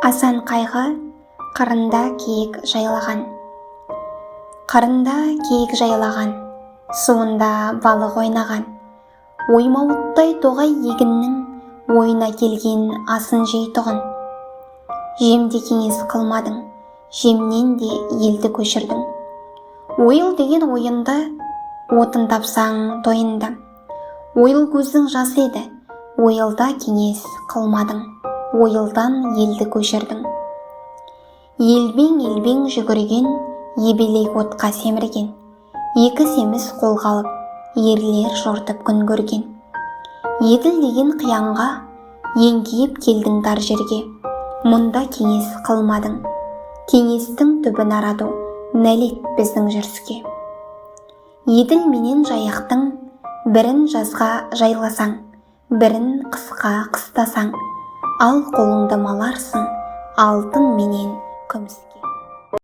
Асан қайғы қырында киік жайлаған. Қырында киік жайлаған, суында балық ойнаған. Оймауыттай тоғай егіннің ойына келген асын жейтұғын. Жемде кеңес қылмадың, жемнен де елді көшірдің. Ойыл деген ойынды, отын тапсаң тойынды. Ойыл көздің жасы еді, ойылда кеңес қылмадың, ойылдан елді көшірдің. Елбең жүгірген, ебелек отқа семірген. Екі семіз қолға алып, ерлер жортып күн көрген. Еділ деген қиянға, еңкейіп келдің дар жерге. Мұнда кеңес қылмадың, кеңестің түбін араду, нәлет біздің жүріске. Еділ менен жаяқтың, бірін жазға жайласаң, бірін қысқа қыстасаң, ал қолыңды маларсың алтын менен күміске.